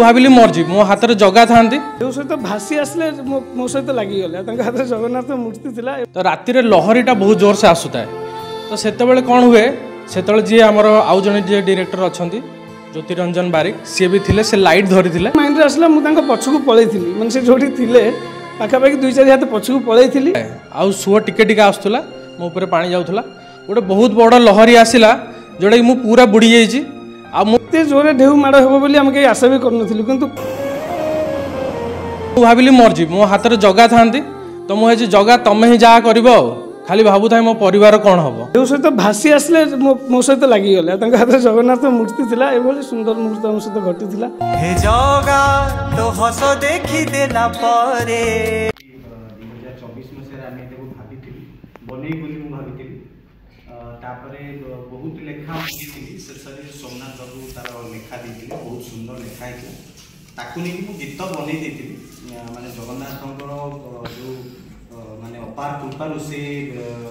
भाविली मरजी मो हाथ में जगह था सहित भासी आसले मो सहित लगिगले हाथ में जगन्नाथ मूर्ति थिला तो राति लहरीटा बहुत जोर से आसुता है तो से कौन हुए से जी आमर आउ जन जी डायरेक्टर अच्छा ज्योतिरंजन बारिक सी भी थे से लाइट धरी माइंड रे आसला मुझे पछकू पलई मैंने से जो थे पाखापाखि 2-4 हाथ पछकू पलई आउ सुओ टिके टिके आसुला मो ऊपर पानी जाऊला गोटे बहुत बड़ लहरी आसला जोटा कि मुझे पूरा बुड़ी जाइए आते जोरे ढेउ माड़ हे बोली आम कहीं आशा भी करूँ किंतु भाविली मरजी मो हाथ में जगह था तो मुझे जगह तुम ही जहाँ कर खाली भावु था मो परिवार कौन हम ढेउ सहित भासी आसले मो सहित लगिगले हाथ में जगन्नाथ मूर्ति थिला एभली सुंदर मुहूर्त आम सहित घटी हे जगा तो हस देखी देला परे 2024 मसीह आमे एतको भाबिथिलु बनै बोली मु भाबिथिलु तापरे बहुत लेखा लिखिथिलि शेषरे सोमनाथ बाबू तार लेखा देथिले बहुत सुंदर लेखा है ताकु नै मु गीत बनै देथिलि माने जगन्नाथଙ୍କର जो माने अपार कृपारु से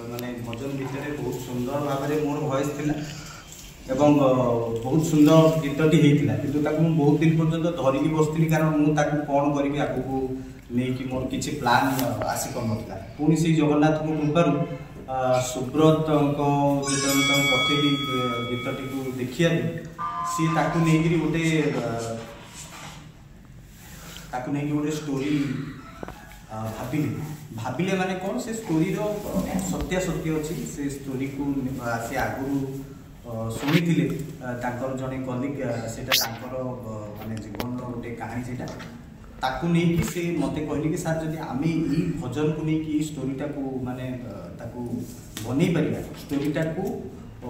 माने भजन भितर बहुत सुंदर भाव मोर वॉइस थिला एवं बहुत सुंदर गीतटी होता किंतु बहुत दिन पर्यंत धरिकी बसती कारण मुझे कौन करी आगू नहीं कि मोर किसी प्लान आसी कर ना पुणी से जगन्नाथ कृपार सुब्रत जो पठेली गीतटी को देखिए सी नहीं गोटे स्टोरी भाविले माने कौन से स्टोरी सत्यासत्य अच्छी से स्टोरी को सी आगु शुणी थे जड़े कलिग से माने जीवन गोटे कहानी से ताकू नहीं कि से मते कहली कि सर जब आम ये भजन को लेकिन स्टोरीटा को माने ताकू बन पार स्टोरीटा को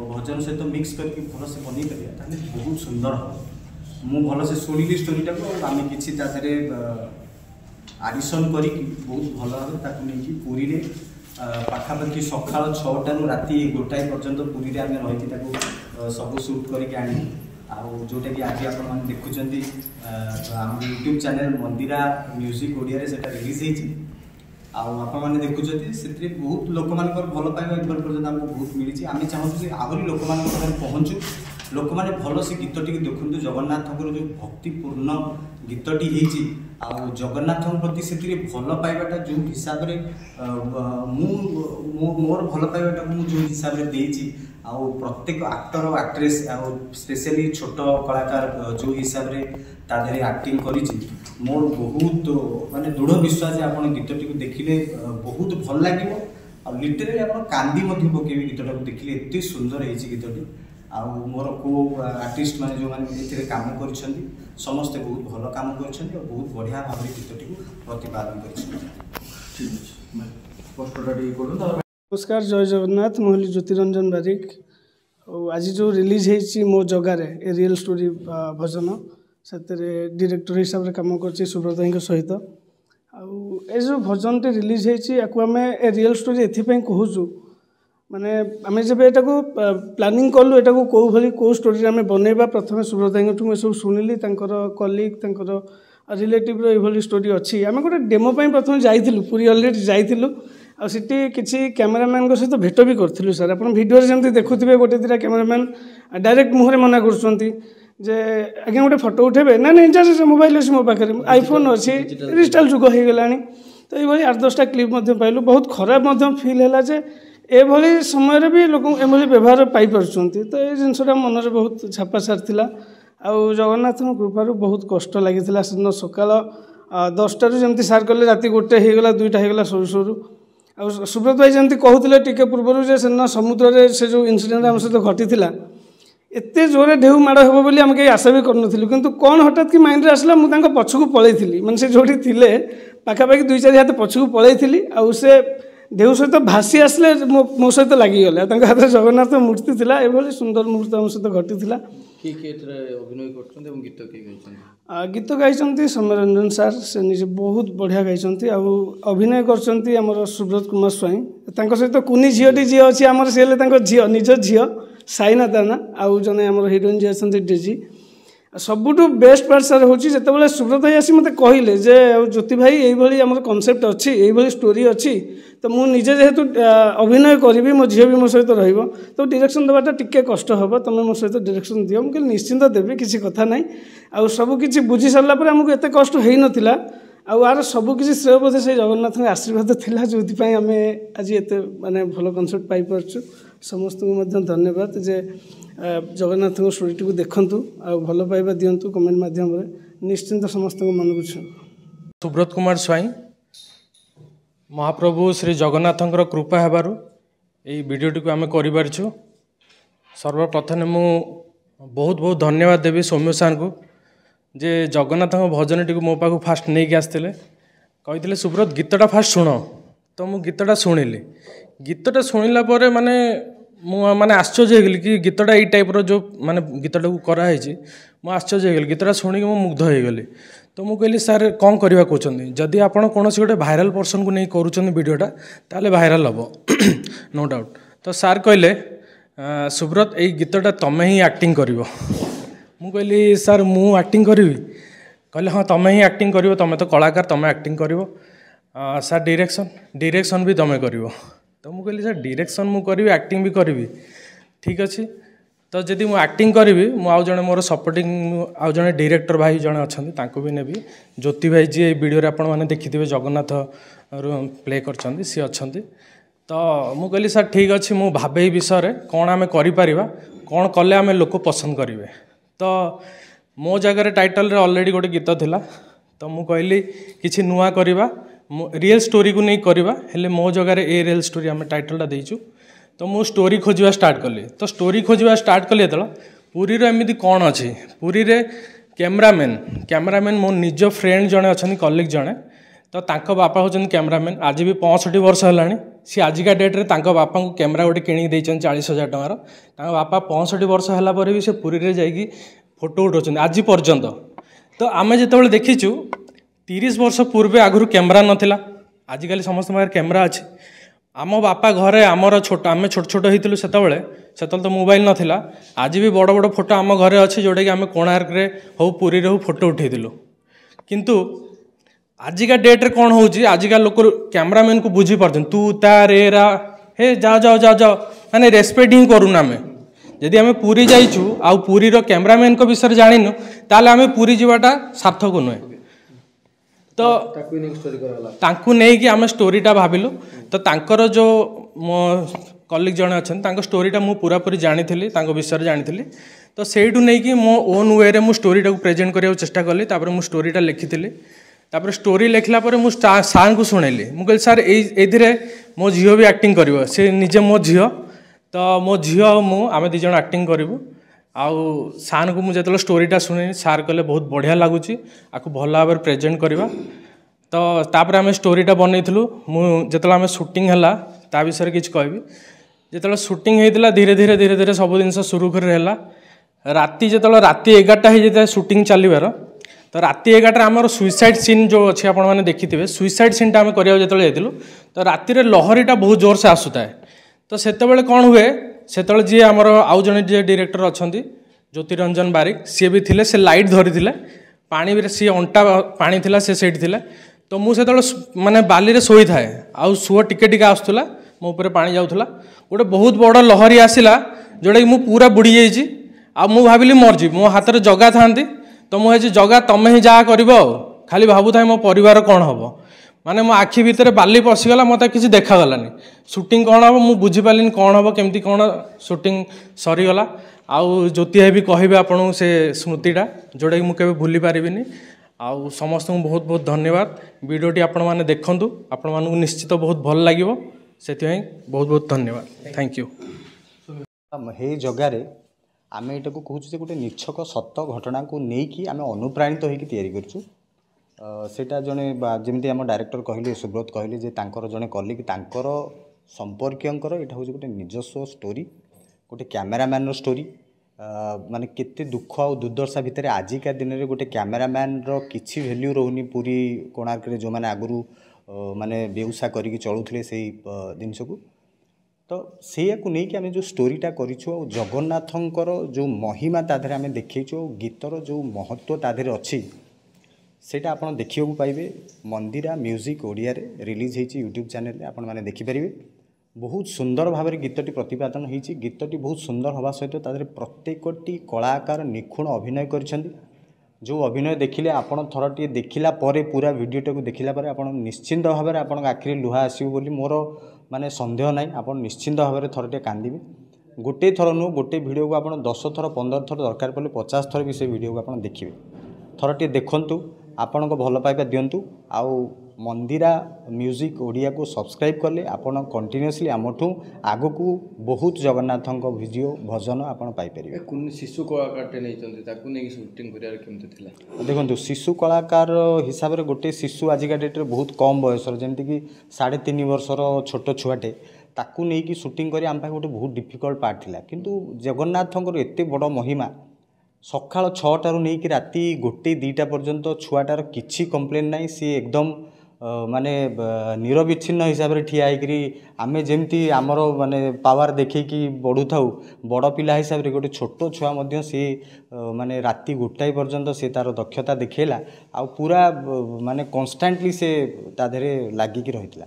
भजन सहित मिक्स करके भल से बन पार बहुत सुंदर हम मु भल से शुणिली स्टोरीटा को आम कि आडिशन करी बहुत भल भाव नहीं पुरी रे पाखापाखि सका 6टा राति 1टा पर्यंत पुरी रे आम रही सब सुट करके आनी जोटा कि आज आप देखुं आम यूट्यूब चैनल मंदिरा म्यूजिक ओडिया से रिलीज होती देखुं से बहुत लोक मान भल पाइबा पर्यटन आमको बहुत मिली आम चाहूँ आहरी लोक पहुँचू लोक मैंने भल से गीतटी देखु जगन्नाथ जो भक्तिपूर्ण गीतटी होती जगन्नाथ प्रति से भल पाइबाटा जो हिसाब से मोर भल पाइबाटा जो हिसाब से देती प्रत्येक आक्टर आक्ट्रेस स्पेशली छोट कलाकार जो हिसाब से तादे आक्टिंग करी मोर बहुत माने दृढ़ विश्वास आप गीतटी को देखिले बहुत भल लगे लिटरेली आप कांदी पकेबी गीतटा को देखिले एत सुंदर है गीतटी मोर को आर्टिस्ट माने जो माने काम कर समस्ते बहुत भल काम कर बहुत बढ़िया भाव गीतटी को प्रतिपादन कर। नमस्कार जय जगन्नाथ मुहली ज्योतिरंजन बारिक आज जो रिलीज है मो जगार ए रियल स्टोरी भजन से डायरेक्टर हिसाब से कम कर सुब्रत भाई सहित आ जो भजन टे रिलीज होमें ए रियल स्टोरी एपाई कहूँ माने आम जब एटा को प्लानिंग कलु एटा को कौ भली कौ स्टोरी आम बनइबा प्रथम सुब्रत भाई सब शुणिली कलिग रिलेटिव ये स्टोरी अच्छी आम गोटे डेमो प्रथम जाइलु पूरी अलरेडी जाइलु आसी किसी कैमेरामैन सहित भेट भी करूँ सर आप भिडियो जमी देखुए गोटे 2टा कैमेरामैन डायरेक्ट मुहर मना कर आज्ञा गोटे फटो उठेबे ना नहीं जा मोबाइल अच्छी मो पाखे आईफोन अच्छी डिजिटाल जुग हो गला तो ये 8-10टा क्लिप पाइलु बहुत खराब फिल है एभली समय भी लोक एभली व्यवहार पाइपर तो ये जिनसा मन में बहुत छापा सारी आउ जगन्नाथ कृपार बहुत कष्ट लगी से सकाल 10टारू जमी सार कले राति 1टा होगला 2टा होगला सरू सरू आ सुब्रत भाई जमी कहते टिके पूर्वर से समुद्र से जो इनसीडेंट आम सहित घटी एत जोरे ढेउ माड़ हे बोली आम कहीं आशा भी करूँ किंतु कौन हठात कि माइंड रे आसला मुझे पछकू पलई मैंने से जो थे पाखापाखि 2-4 हाथ पछकू पलई आउ से ढेउ सहित भासी आसले मो सहित लगिगले हाथ में जगन्नाथ मूर्ति थिला एभली सुंदर मुहूर्त आम सहित घटी गीत गाई सौम्यरंजन सार से निजे बहुत बढ़िया गाई अभिनय कर सुब्रत कुमार स्वाई सहित कुनी झीटी जी अच्छी आम सी झी निज झी साइना ताना आउ जने आम हिरोइन जी अच्छा डेजी सबुठु बेस्ट पार्ट सार हूँ जिते सुब्रत भाई आसी मत कहले जे ज्योति भाई यही आम कनसेप्ट अच्छी यही स्टोरी अच्छी तो मुझे जेहेतु अभिनय करी मो झील भी मो सहित तो डायरेक्शन देवाटा टिके कष्ट हम तुम मो सहित डायरेक्शन दियो मुझे निश्चिंत देवी किसी कथा ना आउ सबकि बुझी सारापर आमको एत कष्ट हो नाला आर सबकि श्रेय बोधे से जगन्नाथ आशीर्वाद थिला जो आम आज एत माने भल कनसेप्ट पाइपर समस्त को धन्यवाद जे जगन्नाथ स्टोरी को देखूँ आ भल पाइबा दिंतु कमेंट मध्यम निश्चिंत समस्त मन को सुब्रत कुमार स्वाई महाप्रभु श्री जगन्नाथ कृपा हेबारु यही वीडियोटी को आम करूँ सर्वप्रथम मु बहुत बहुत धन्यवाद देवी सौम्य सार को जे जगन्नाथ भजन टी मो पाक फास्ट नहीं आसते कही सुब्रत गीतटा फास्ट शुण तो मु गीतटा शुणिली गीतटा शुणिला माने माने आश्चर्य हो गली कि गीतटा यही टाइप रो जो माने गीतटा को कराई मु आश्चर्य हो गली गीतटा शुणी मु मुग्ध हो गली तो मुझे कहली सार कौन करवा कहते जदि आप कौन गोटे भाइराल पर्सन को नहीं करुँच वीडियोटा ताले भाइराल हम नो डाउट तो सार कहले सुब्रत यही गीतटा तमें ही एक्टिंग कर मु कहली सार मु एक्टिंग करी कहले हाँ तमें ही एक्टिंग कर तुम तो कलाकार तुम एक्टिंग कर सार डायरेक्शन भी तुम कर तो मुझे कहली सर डायरेक्शन मु करी एक्टिंग भी करी ठीक अच्छे तो जदि मु एक्टिंग करी आउ जड़े मोर सपोर्टिंग आउ जड़े डायरेक्टर भाई जड़े अच्छा भी नेबी ज्योति भाई जी वीडियो आपण मैंने देखिथे जगन्नाथ प्ले कर सी अच्छा तो मु कहली सर ठीक अच्छे मु भावे ये विषय कौन आम कर कौन कले आम लोक पसंद करेंगे तो मो जगह टाइटल ऑलरेडी गोटे गीत थिला तो मु कहली किसी नुआ करवा रियल स्टोरी को नहीं करवा हेले मो जगह ए रियल स्टोरी आम टाइटलटा देचु तो मु स्टोरी खोजा स्टार्ट कली तो स्टोरी खोजा स्टार्ट कली जो पुरी एमती कौन अच्छी पुरी रे कैमरामैन मो निज फ्रेंड जड़े अच्छा कलिग जड़े तो तांको बापा होचन कैमरामैन आज भी 65 वर्ष है सी आजिका डेट्रे तांको बापा को कैमेरा गोटे किणी 40,000 टंकार तांको बापा 65 वर्ष है भी से पुरी रे जाइकी फोटो उठाउछन आज पर्यंत तो आम जो देखीचु 30 वर्ष पूर्वे आगुरी कैमेरा नाला आजिकल समस्त पाखे कैमेरा अच्छी आम बापा घरे आमर छोट आम छोट छोट होइतिलु सेतबेले तो मोबाइल नाला आज भी बड़ बड़ फोटो आम घरे अच्छी जोटा कि आम कोणार्क रे हो पुरी रे हो फोटो उठेइतिलु किंतु आजिका डेट्रे कौन होउची आजिका लोक कैमरामैन को बुझी पारछन तू ता रे रा हे जाओ जाओ जाओ जाओ माने रेस्पेक्ट ही करूना आम जदि आम पुरी जाइचु आउ पुरी रो कैमरामैन को विषय जानिनु ताले आम पुरी जीवाटा सार्थक नुहे तो तांकु नहीं कि आम स्टोरीटा भाविलु तो तांकर जो मो कलिग जड़े अच्छा स्टोरीटा मु पूरा पूरी जानी विषय जानी तो सेठू नहीं कि मो ओन वे रे मु स्टोरीटा को प्रेजेंट करने चेष्टा कली तापर मु स्टोरीटा लिखी तापर स्टोरी लिखला पर मु सार को शुणेली मु कहली सार ये मो झील भी एक्टिंग कर से निजे मो झील तो मो झील मु आम दी जन एक्टिंग करूँ आउ सार को मुझे स्टोरीटा शुणी सार कहले बहुत बढ़िया लगुच आपको भल भाव प्रेजेंट करवा तो तापर आम स्टोरीटा बनईलु मुझे आम शूटिंग है ता विषय किसी कहबी जो शूटिंग होता धीरे धीरे धीरे धीरे सब जिन सुरुखुर है राति जो राति 11टा हो जाए शूटिंग चलवर तो राति 11टार आम सुइसाइड सीन जो अच्छे आपने देखिथे सुइसाइड सीनटा आम करने जो जाइलु तो राति लहरीटा बहुत जोर से आसूए तो सेतबेले कौन हुए से जी आमर आउ जड़े जी डायरेक्टर अच्छा ज्योतिरंजन बारिक सी भी थे से लाइट धरी पानी सी अंटा पानी थिला से सेठी थिला तो मुझे माने बाली रे सोई थाए आउ सुअ टिके टिके आसुला मो ऊपर पानी जाऊला गोटे बहुत बड़ लहरी आसला जोटा कि मु पूरा बुड़ी जाइए आ मु भाविली मरजी मो हाथ में जगा था तो मुझे जगा तमें ही जहाँ कर खाली भावु था मो परिवार कौन हम माने मो आखि भितर बाली पशिगला मत किसी देखागलानी शूटिंग कौन हम मुझे बुझीपारे कौन हम केमती कौन शूटिंग सरीगला आउ ज्योति भाई भी कहे आपको से स्मृतिटा जोटा कि मुझे भूली पारिनी आउ समस्त को बहुत बहुत धन्यवाद वीडियोटी आपण मैंने देखूँ आपण मानक निश्चित बहुत भल लगे से बहुत बहुत धन्यवाद थैंक यू हे जगार आम यहाँ को कहूँ गोटे निछक सत घटना को लेकिन आम अनुप्राणित होकर सेटा जड़े जमी आम डायरेक्टर कहले सुब्रत कहले जे तांकर जड़े कलिग तांकर संपर्कीयंकर यहाँ हूँ गोटे निजस्व स्टोरी गोटे कैमेरामैन स्टोरी माने केते दुख और दुर्दशा भितर आजिका दिन में गोटे कैमेरामैन किसी भैल्यू रोनी पूरी कोणार्क जो मैंने आगुरी माने बेउसा करके चलुले से जिनस को तो से नहीं कि आम जो स्टोरीटा करूँ जगन्नाथंकर जो महिमा तादेह आम देखीचु गीतर जो महत्व तादेह अच्छी सेटा आप देखा पाइबे मंदिरा म्यूजिक ओडिया रे रिलीज होती यूट्यूब चैनल आपण मैंने देखिपारे बहुत सुंदर भाव में गीतटी प्रतिपादन होती गीतटी बहुत सुंदर हवा सहित तादेह प्रत्येकटी कलाकार निखुण अभिनय कर जो अभिनय देखिले आपण थरटी देखिला परे पूरा वीडियोटा को देखिला परे आपण निश्चिंत भाव में आपण आखिरी लुहा आसो बोली मोर माने संदेह ना आप निश्चिंत भाव में थरटे कांदिबे गोटे थर नुह गोटे वीडियो को आप 10 थर 15 थर दरकार पड़े 50 थर भी से वीडियो को आप देखिए थरटे देखंतु आपण को भल पाइबा दिंतु आउ मंदिरा म्यूजिक ओडिया को सब्सक्राइब कले आपण कंटिन्यूअसली आमठू आग को बहुत जगन्नाथ वीडियो भजन आपण पाई परिबे कोन शिशु कलाकार नहीं चंदे ताकू नहीं शूटिंग करियार केमते थिला देखंतु शिशु कलाकार हिसाब रे गोटे शिशु आजिका डेट रे बहुत कम बयसर जेमति कि 3.5 वर्षर छोट छुआटे ताकू नहीं कि शूटिंग करी आम पाखे गोटे बहुत डिफिकल्ट पार्ट थिला किंतु जगन्नाथंकर एते बड़ महिमा सकाळ 6टारू नहीं कि राति 1-2टा पर्यंत छुआटार किछि कंप्लेन नहीं सी एकदम माने निरविच्छिन्न हिसाब से ठिया होकरी आमे जेमती आमर माने पावर देखी बढ़ू थाउ बड़ पिला हिसाब से गोटे छोट छुआ मध्य सी माने राति 1टाई पर्यंत से तार दक्षता देखला आ पूरा माने कन्स्टांटली से ताधरे लागिकी रहितला।